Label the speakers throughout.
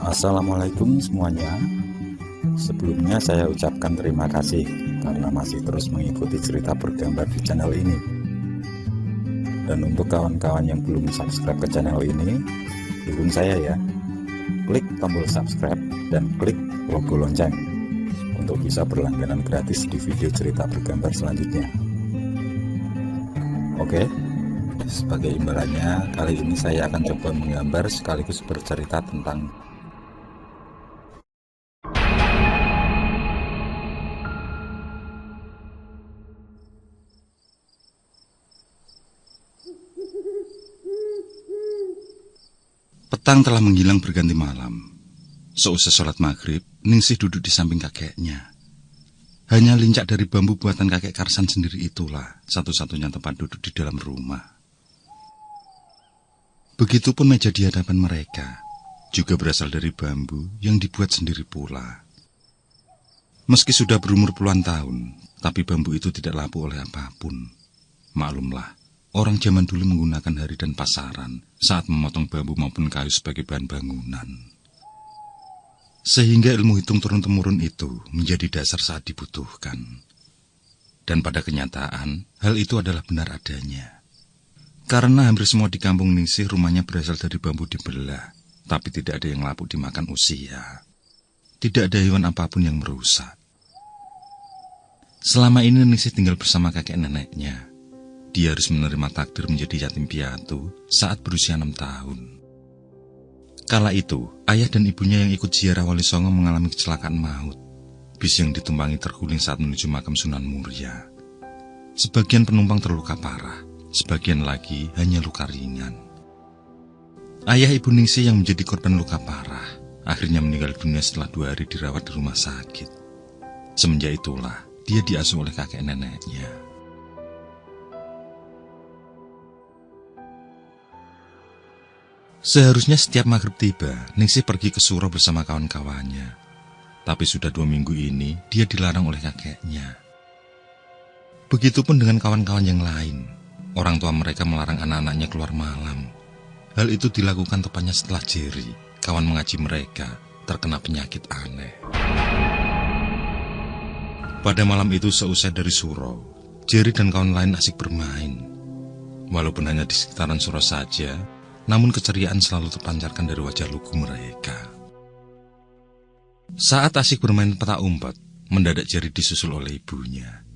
Speaker 1: Assalamualaikum semuanya. Sebelumnya saya ucapkan terima kasih karena masih terus mengikuti cerita bergambar di channel ini. Dan untuk kawan-kawan yang belum subscribe ke channel ini, dukung saya ya. Klik tombol subscribe dan klik logo lonceng untuk bisa berlangganan gratis di video cerita bergambar selanjutnya. Oke, sebagai imbalannya kali ini saya akan coba menggambar sekaligus bercerita tentang petang telah menghilang berganti malam. Seusai sholat maghrib, Ningsih duduk di samping kakeknya. Hanya lincak dari bambu buatan kakek Karsan sendiri itulah satu-satunya tempat duduk di dalam rumah. Begitupun meja di hadapan mereka, juga berasal dari bambu yang dibuat sendiri pula. Meski sudah berumur puluhan tahun, tapi bambu itu tidak lapuk oleh apapun. Maklumlah, orang zaman dulu menggunakan hari dan pasaran saat memotong bambu maupun kayu sebagai bahan bangunan. Sehingga ilmu hitung turun-temurun itu menjadi dasar saat dibutuhkan. Dan pada kenyataan, hal itu adalah benar adanya. Karena hampir semua di kampung Ningsih rumahnya berasal dari bambu dibelah, tapi tidak ada yang lapuk dimakan usia. Tidak ada hewan apapun yang merusak. Selama ini Ningsih tinggal bersama kakek neneknya. Dia harus menerima takdir menjadi yatim piatu saat berusia 6 tahun. Kala itu, ayah dan ibunya yang ikut ziarah Wali Songo mengalami kecelakaan maut. Bis yang ditumpangi terguling saat menuju makam Sunan Muria. Sebagian penumpang terluka parah, sebagian lagi hanya luka ringan. Ayah ibu Ningsih yang menjadi korban luka parah, akhirnya meninggal dunia setelah 2 hari dirawat di rumah sakit. Semenjak itulah, dia diasuh oleh kakek neneknya. Seharusnya setiap maghrib tiba, Ningsih pergi ke surau bersama kawan-kawannya. Tapi sudah 2 minggu ini, dia dilarang oleh kakeknya. Begitupun dengan kawan-kawan yang lain. Orang tua mereka melarang anak-anaknya keluar malam. Hal itu dilakukan tepatnya setelah Jerry, kawan mengaji mereka, terkena penyakit aneh. Pada malam itu seusai dari surau, Jerry dan kawan lain asik bermain. Walaupun hanya di sekitaran surau saja, namun keceriaan selalu terpancarkan dari wajah lugu mereka. Saat asik bermain petak umpet, mendadak Jerry disusul oleh ibunya.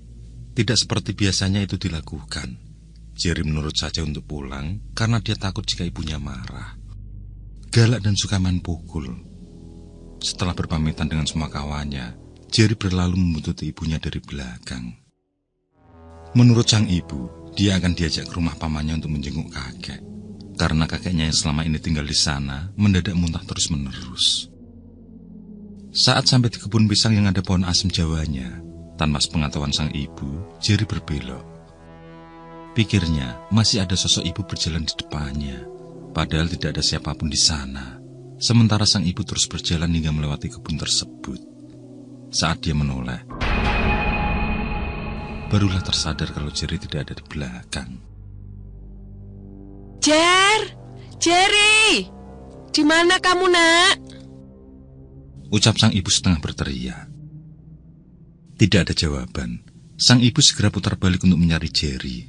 Speaker 1: Tidak seperti biasanya itu dilakukan. Jerry menurut saja untuk pulang karena dia takut jika ibunya marah. Galak dan suka main pukul. Setelah berpamitan dengan semua kawannya, Jerry berlalu membuntuti ibunya dari belakang. Menurut sang ibu, dia akan diajak ke rumah pamannya untuk menjenguk kakek. Karena kakeknya yang selama ini tinggal di sana, mendadak muntah terus-menerus. Saat sampai di kebun pisang yang ada pohon asem jawanya, tanpa sepengetahuan sang ibu, Jerry berbelok. Pikirnya, masih ada sosok ibu berjalan di depannya, padahal tidak ada siapapun di sana. Sementara sang ibu terus berjalan hingga melewati kebun tersebut. Saat dia menoleh, barulah tersadar kalau Jerry tidak ada di belakang.
Speaker 2: Jerry, di mana kamu, Nak?
Speaker 1: Ucap sang ibu setengah berteriak. Tidak ada jawaban. Sang ibu segera putar balik untuk mencari Jerry,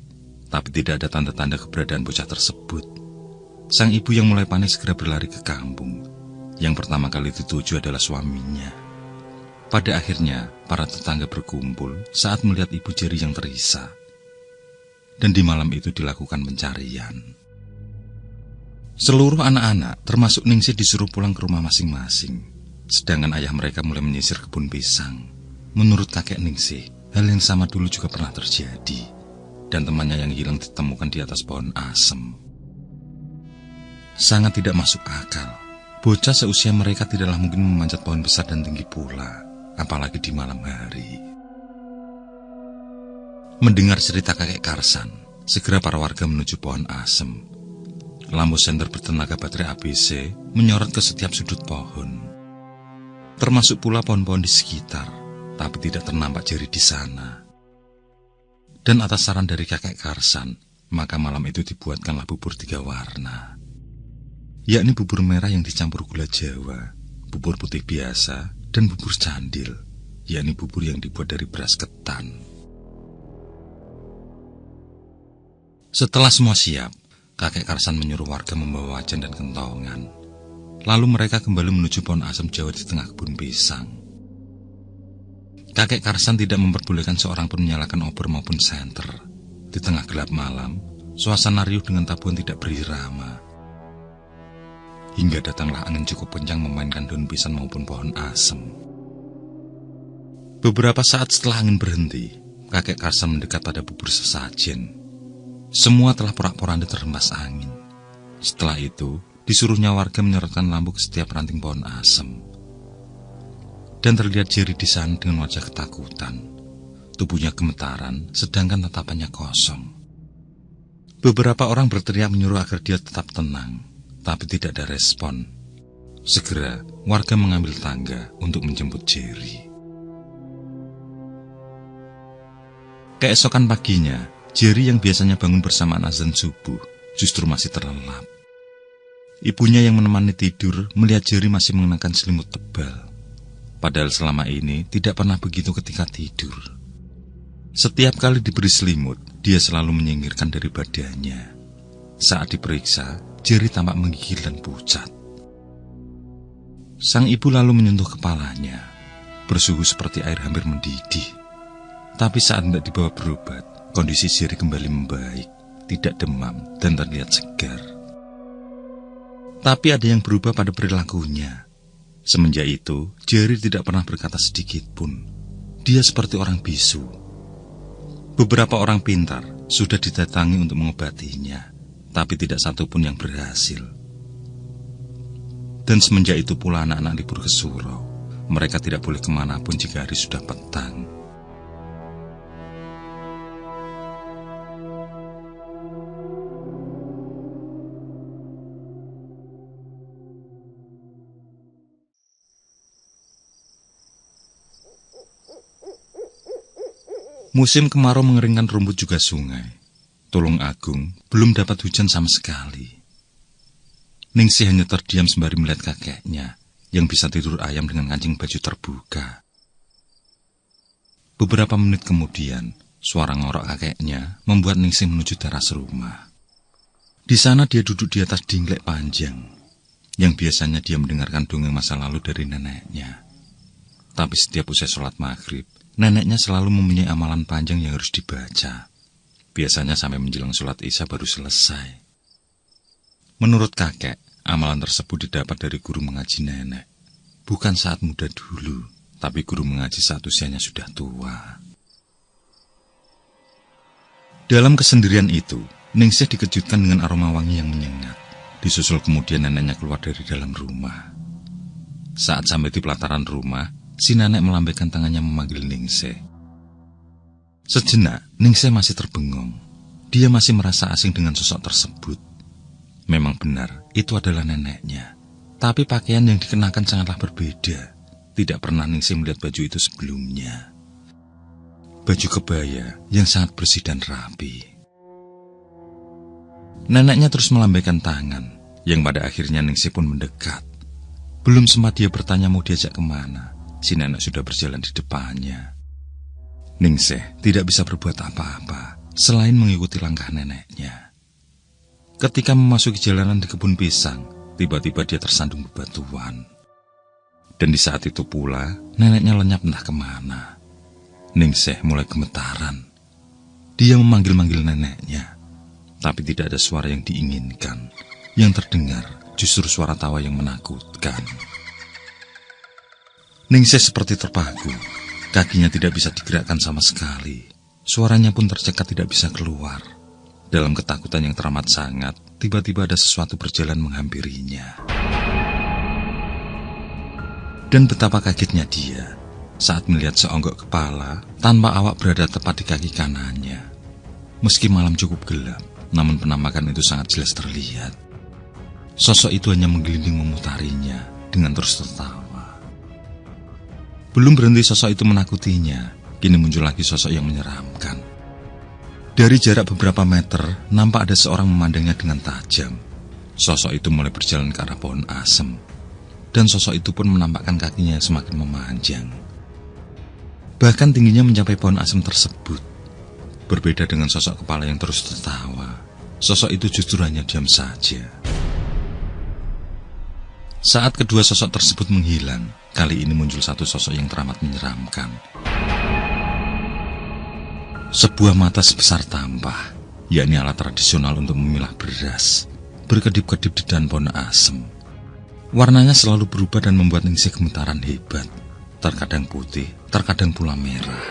Speaker 1: tapi tidak ada tanda-tanda keberadaan bocah tersebut. Sang ibu yang mulai panik segera berlari ke kampung. Yang pertama kali dituju adalah suaminya. Pada akhirnya, para tetangga berkumpul saat melihat ibu Jerry yang terisak. Dan di malam itu dilakukan pencarian. Seluruh anak-anak, termasuk Ningsih, disuruh pulang ke rumah masing-masing. Sedangkan ayah mereka mulai menyisir kebun pisang. Menurut kakek Ningsih, hal yang sama dulu juga pernah terjadi. Dan temannya yang hilang ditemukan di atas pohon asem. Sangat tidak masuk akal. Bocah seusia mereka tidaklah mungkin memanjat pohon besar dan tinggi pula, apalagi di malam hari. Mendengar cerita kakek Karsan, segera para warga menuju pohon asem. Lampu senter bertenaga baterai ABC menyorot ke setiap sudut pohon. Termasuk pula pohon-pohon di sekitar, tapi tidak ternampak Jerry di sana. Dan atas saran dari kakek Karsan, maka malam itu dibuatkanlah bubur 3 warna. Yakni bubur merah yang dicampur gula Jawa, bubur putih biasa, dan bubur candil, yakni bubur yang dibuat dari beras ketan. Setelah semua siap, kakek Karsan menyuruh warga membawa wajan dan kentongan. Lalu mereka kembali menuju pohon asem Jawa di tengah kebun pisang. Kakek Karsan tidak memperbolehkan seorang pun menyalakan obor maupun senter. Di tengah gelap malam, suasana riuh dengan tabuhan tidak berirama. Hingga datanglah angin cukup kencang memainkan daun pisang maupun pohon asem. Beberapa saat setelah angin berhenti, kakek Karsan mendekat pada bubur sesajen. Semua telah porak-poranda terhempas angin. Setelah itu, disuruhnya warga menyorotkan lampu ke setiap ranting pohon asem. Dan terlihat Jerry di sana dengan wajah ketakutan. Tubuhnya gemetaran, sedangkan tatapannya kosong. Beberapa orang berteriak menyuruh agar dia tetap tenang, tapi tidak ada respon. Segera, warga mengambil tangga untuk menjemput Jerry. Keesokan paginya, Jerry yang biasanya bangun bersamaan azan subuh justru masih terlelap. Ibunya yang menemani tidur melihat Jerry masih mengenakan selimut tebal. Padahal selama ini tidak pernah begitu ketika tidur. Setiap kali diberi selimut, dia selalu menyingkirkan dari badannya. Saat diperiksa, Jerry tampak menggigil dan pucat. Sang ibu lalu menyentuh kepalanya, bersuhu seperti air hampir mendidih. Tapi saat hendak dibawa berobat, kondisi Jerry kembali membaik, tidak demam dan terlihat segar. Tapi ada yang berubah pada perilakunya. Semenjak itu, Jerry tidak pernah berkata sedikit pun. Dia seperti orang bisu. Beberapa orang pintar sudah didatangi untuk mengobatinya, tapi tidak satu pun yang berhasil. Dan semenjak itu pula anak-anak libur ke surau. Mereka tidak boleh kemanapun jika hari sudah petang. Musim kemarau mengeringkan rumput juga sungai. Tulung Agung belum dapat hujan sama sekali. Ningsih hanya terdiam sembari melihat kakeknya yang bisa tidur ayam dengan kancing baju terbuka. Beberapa menit kemudian, suara ngorok kakeknya membuat Ningsih menuju teras rumah. Di sana dia duduk di atas dinglek panjang, yang biasanya dia mendengarkan dongeng masa lalu dari neneknya. Tapi setiap usai sholat maghrib, neneknya selalu mempunyai amalan panjang yang harus dibaca. Biasanya sampai menjelang sholat isya baru selesai. Menurut kakek, amalan tersebut didapat dari guru mengaji nenek. Bukan saat muda dulu, tapi guru mengaji saat usianya sudah tua. Dalam kesendirian itu, Ningsih dikejutkan dengan aroma wangi yang menyengat. Disusul kemudian neneknya keluar dari dalam rumah. Saat sampai di pelataran rumah, si nenek melambaikan tangannya memanggil Ningsih. Sejenak, Ningsih masih terbengong. Dia masih merasa asing dengan sosok tersebut. Memang benar, itu adalah neneknya. Tapi pakaian yang dikenakan sangatlah berbeda. Tidak pernah Ningsih melihat baju itu sebelumnya. Baju kebaya yang sangat bersih dan rapi. Neneknya terus melambaikan tangan, yang pada akhirnya Ningsih pun mendekat. Belum sempat dia bertanya mau diajak kemana, si nenek sudah berjalan di depannya. Ningsih tidak bisa berbuat apa-apa selain mengikuti langkah neneknya. Ketika memasuki jalanan di kebun pisang, tiba-tiba dia tersandung bebatuan. Dan di saat itu pula, neneknya lenyap entah kemana. Ningsih mulai gemetaran. Dia memanggil-manggil neneknya, tapi tidak ada suara yang diinginkan. Yang terdengar justru suara tawa yang menakutkan. Ningsih seperti terpaku. Kakinya tidak bisa digerakkan sama sekali. Suaranya pun tercekat tidak bisa keluar. Dalam ketakutan yang teramat sangat, tiba-tiba ada sesuatu berjalan menghampirinya. Dan betapa kagetnya dia saat melihat seonggok kepala tanpa awak berada tepat di kaki kanannya. Meski malam cukup gelap, namun penampakan itu sangat jelas terlihat. Sosok itu hanya menggelinding memutarinya dengan terus tertawa. Belum berhenti sosok itu menakutinya, kini muncul lagi sosok yang menyeramkan. Dari jarak beberapa meter, nampak ada seorang memandangnya dengan tajam. Sosok itu mulai berjalan ke arah pohon asem. dan sosok itu pun menampakkan kakinya yang semakin memanjang. Bahkan tingginya mencapai pohon asem tersebut. Berbeda dengan sosok kepala yang terus tertawa, sosok itu justru hanya diam saja. Saat kedua sosok tersebut menghilang, kali ini muncul satu sosok yang teramat menyeramkan. Sebuah mata sebesar tampah, yakni alat tradisional untuk memilah beras, berkedip-kedip di dahan pohon asem. Warnanya selalu berubah dan membuat Ningsih gemetaran hebat. Terkadang putih, terkadang pula merah.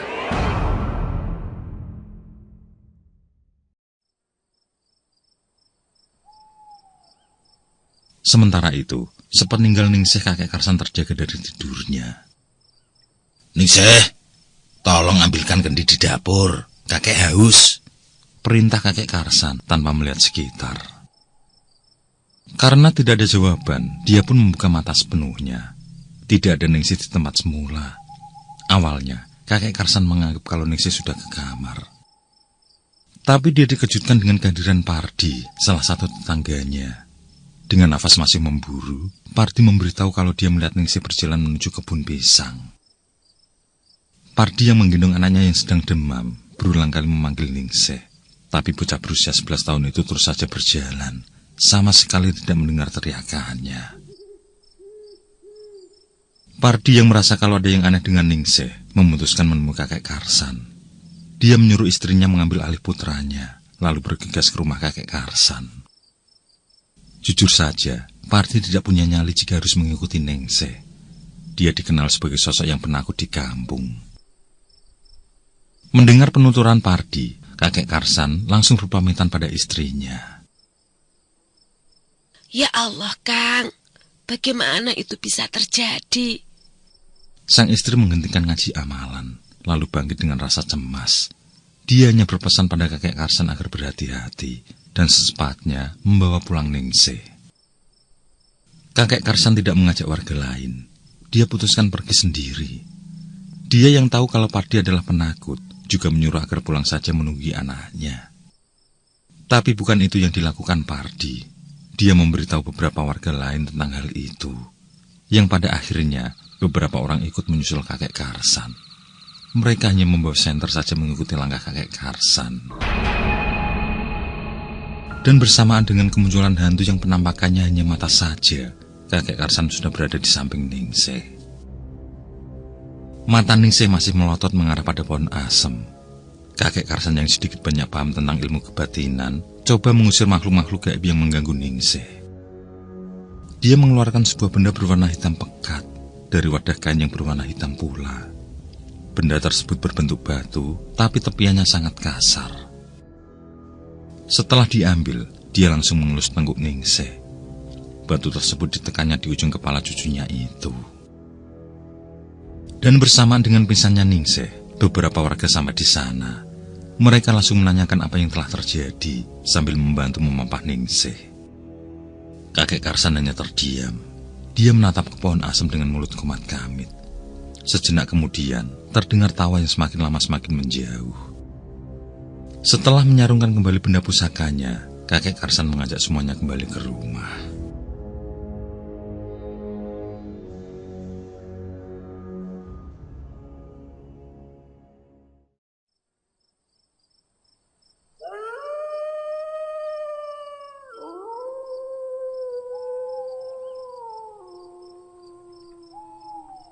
Speaker 1: Sementara itu, sepeninggal Ningsih, kakek Karsan terjaga dari tidurnya.
Speaker 3: Ningsih, tolong ambilkan kendi di dapur. Kakek haus.
Speaker 1: Perintah kakek Karsan tanpa melihat sekitar. Karena tidak ada jawaban, dia pun membuka mata sepenuhnya. Tidak ada Ningsih di tempat semula. Awalnya, kakek Karsan menganggap kalau Ningsih sudah ke kamar. Tapi dia dikejutkan dengan kehadiran Pardi, salah satu tetangganya. Dengan nafas masih memburu, Pardi memberitahu kalau dia melihat Ningsih berjalan menuju kebun pisang. Pardi yang menggendong anaknya yang sedang demam, berulang kali memanggil Ningsih. Tapi bocah berusia 11 tahun itu terus saja berjalan, sama sekali tidak mendengar teriakannya. Pardi yang merasa kalau ada yang aneh dengan Ningsih, memutuskan menemui kakek Karsan. Dia menyuruh istrinya mengambil alih putranya, lalu bergegas ke rumah kakek Karsan. Jujur saja, Pardi tidak punya nyali jika harus mengikuti Ningsih. Dia dikenal sebagai sosok yang penakut di kampung. Mendengar penuturan Pardi, kakek Karsan langsung berpamitan pada istrinya.
Speaker 2: Ya Allah, Kang. Bagaimana itu bisa terjadi?
Speaker 1: Sang istri menghentikan ngaji amalan, lalu bangkit dengan rasa cemas. Dia hanya berpesan pada kakek Karsan agar berhati-hati, dan secepatnya membawa pulang Ningsih. Kakek Karsan tidak mengajak warga lain. Dia putuskan pergi sendiri. Dia yang tahu kalau Pardi adalah penakut, juga menyuruh agar pulang saja menunggu anaknya. Tapi bukan itu yang dilakukan Pardi. Dia memberitahu beberapa warga lain tentang hal itu, yang pada akhirnya beberapa orang ikut menyusul kakek Karsan. Mereka hanya membawa senter saja mengikuti langkah kakek Karsan. Dan bersamaan dengan kemunculan hantu yang penampakannya hanya mata saja, kakek Karsan sudah berada di samping Ningsih. Mata Ningsih masih melotot mengarah pada pohon asem. Kakek Karsan yang sedikit banyak paham tentang ilmu kebatinan coba mengusir makhluk-makhluk gaib yang mengganggu Ningsih. Dia mengeluarkan sebuah benda berwarna hitam pekat dari wadah kain yang berwarna hitam pula. Benda tersebut berbentuk batu, tapi tepiannya sangat kasar. Setelah diambil, dia langsung mengelus tengguk Ningsih. Batu tersebut ditekannya di ujung kepala cucunya itu. Dan bersamaan dengan pingsannya Ningsih, beberapa warga sampai di sana. Mereka langsung menanyakan apa yang telah terjadi, sambil membantu memampah Ningsih. Kakek Karsan hanya terdiam. Dia menatap ke pohon asem dengan mulut kumat kamit. Sejenak kemudian, terdengar tawa yang semakin lama semakin menjauh. Setelah menyarungkan kembali benda pusakanya, kakek Karsan mengajak semuanya kembali ke rumah.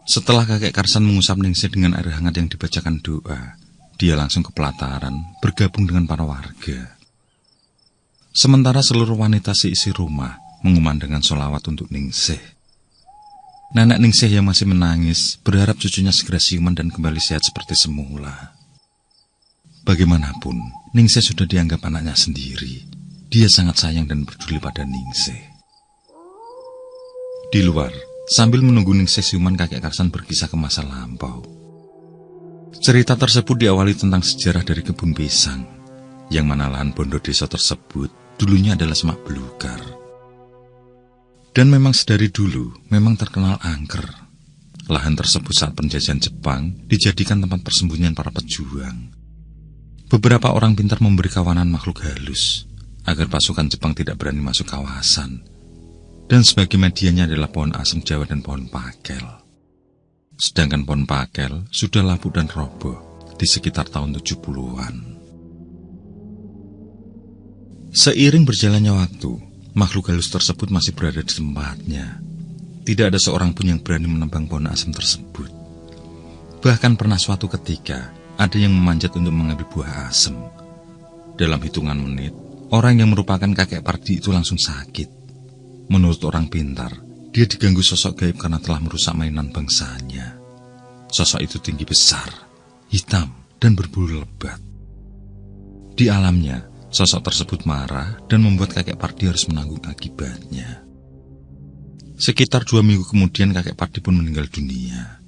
Speaker 1: Setelah kakek Karsan mengusap Ningsih dengan air hangat yang dibacakan doa, dia langsung ke pelataran bergabung dengan para warga. Sementara seluruh wanita seisi rumah mengumandangkan sholawat untuk Ningsih. Nenek Ningsih yang masih menangis berharap cucunya segera siuman dan kembali sehat seperti semula. Bagaimanapun, Ningsih sudah dianggap anaknya sendiri. Dia sangat sayang dan peduli pada Ningsih. Di luar, sambil menunggu Ningsih siuman, kakek Karsan berkisah ke masa lampau. Cerita tersebut diawali tentang sejarah dari kebun pisang, yang mana lahan pondok desa tersebut dulunya adalah semak belukar. Dan memang sedari dulu memang terkenal angker. Lahan tersebut saat penjajahan Jepang dijadikan tempat persembunyian para pejuang. Beberapa orang pintar memberi kawanan makhluk halus, agar pasukan Jepang tidak berani masuk kawasan. Dan sebagai medianya adalah pohon asem Jawa dan pohon pakel. Sedangkan pohon pakel sudah lapuk dan roboh di sekitar tahun 70-an. Seiring berjalannya waktu, makhluk halus tersebut masih berada di tempatnya. Tidak ada seorang pun yang berani menebang pohon asem tersebut. Bahkan pernah suatu ketika, ada yang memanjat untuk mengambil buah asem. Dalam hitungan menit, orang yang merupakan kakek Pardi itu langsung sakit. Menurut orang pintar, dia diganggu sosok gaib karena telah merusak mainan bangsanya. Sosok itu tinggi besar, hitam, dan berbulu lebat. Di alamnya, sosok tersebut marah dan membuat kakek Pardi harus menanggung akibatnya. Sekitar 2 minggu kemudian kakek Pardi pun meninggal dunia.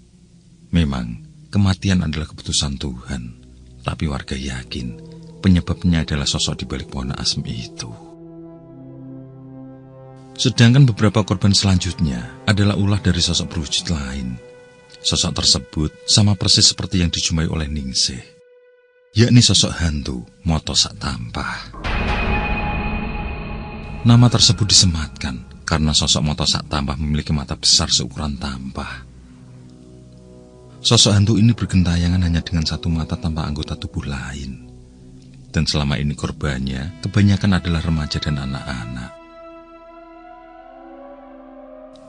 Speaker 1: Memang, kematian adalah keputusan Tuhan, tapi warga yakin penyebabnya adalah sosok di balik pohon asem itu. Sedangkan beberapa korban selanjutnya adalah ulah dari sosok berwujud lain. Sosok tersebut sama persis seperti yang dijumpai oleh Ningsih, yakni sosok hantu Moto Sak Tampah. Nama tersebut disematkan karena sosok Moto Sak Tampah memiliki mata besar seukuran tampah. Sosok hantu ini bergentayangan hanya dengan satu mata tanpa anggota tubuh lain. Dan selama ini korbannya kebanyakan adalah remaja dan anak-anak.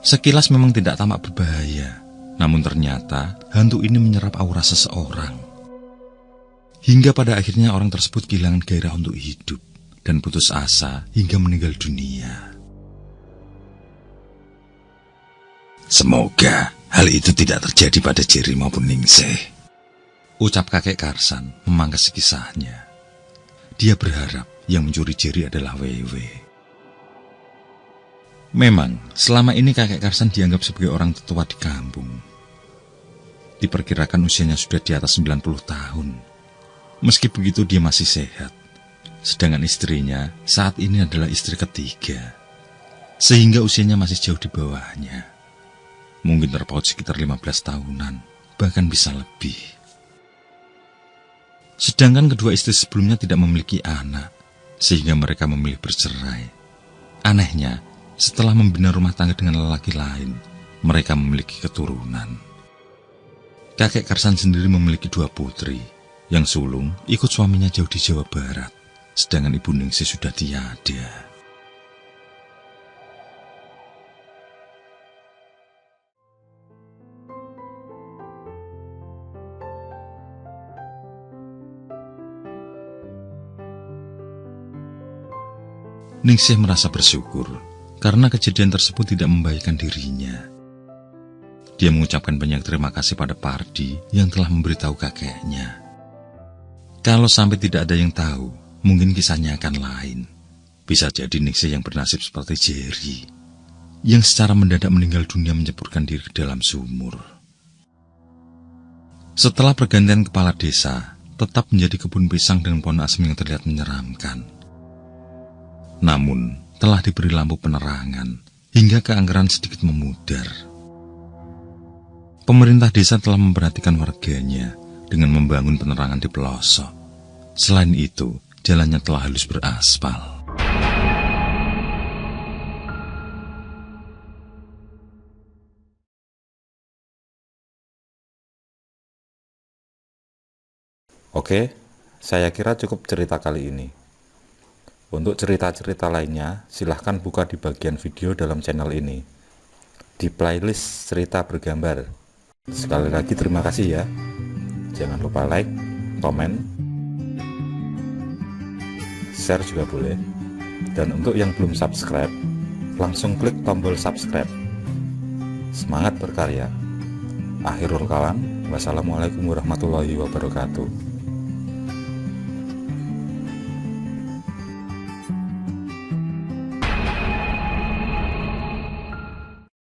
Speaker 1: Sekilas memang tidak tampak berbahaya, namun ternyata hantu ini menyerap aura seseorang. Hingga pada akhirnya orang tersebut kehilangan gairah untuk hidup dan putus asa hingga meninggal dunia.
Speaker 3: Semoga hal itu tidak terjadi pada Jerry maupun Ningsih,
Speaker 1: ucap kakek Karsan memangkas kisahnya. Dia berharap yang mencuri Jerry adalah Wewe. Memang, selama ini kakek Karsan dianggap sebagai orang tertua di kampung. Diperkirakan usianya sudah di atas 90 tahun. Meski begitu dia masih sehat. Sedangkan istrinya saat ini adalah istri ketiga. Sehingga usianya masih jauh di bawahnya. Mungkin terpaut sekitar 15 tahunan, bahkan bisa lebih. Sedangkan kedua istri sebelumnya tidak memiliki anak, sehingga mereka memilih bercerai. Anehnya, setelah membina rumah tangga dengan lelaki lain, mereka memiliki keturunan. Kakek Karsan sendiri memiliki 2 putri. Yang sulung ikut suaminya jauh di Jawa Barat, sedangkan ibu Ningsih sudah tiada. Ningsih merasa bersyukur karena kejadian tersebut tidak membahayakan dirinya. Dia mengucapkan banyak terima kasih pada Pardi yang telah memberitahu kakeknya. Kalau sampai tidak ada yang tahu, mungkin kisahnya akan lain. Bisa jadi Ningsih yang bernasib seperti Jerry, yang secara mendadak meninggal dunia menceburkan diri ke dalam sumur. Setelah pergantian kepala desa, tetap menjadi kebun pisang dengan pohon asem yang terlihat menyeramkan. Namun, telah diberi lampu penerangan, hingga keangkeran sedikit memudar. Pemerintah desa telah memperhatikan warganya dengan membangun penerangan di pelosok. Selain itu, jalannya telah halus beraspal.
Speaker 4: Oke, saya kira cukup cerita kali ini. Untuk cerita-cerita lainnya, silahkan buka di bagian video dalam channel ini, di playlist cerita bergambar. Sekali lagi terima kasih ya. Jangan lupa like, komen, share juga boleh. Dan untuk yang belum subscribe, langsung klik tombol subscribe. Semangat berkarya. Akhirul kalam, wassalamualaikum warahmatullahi wabarakatuh.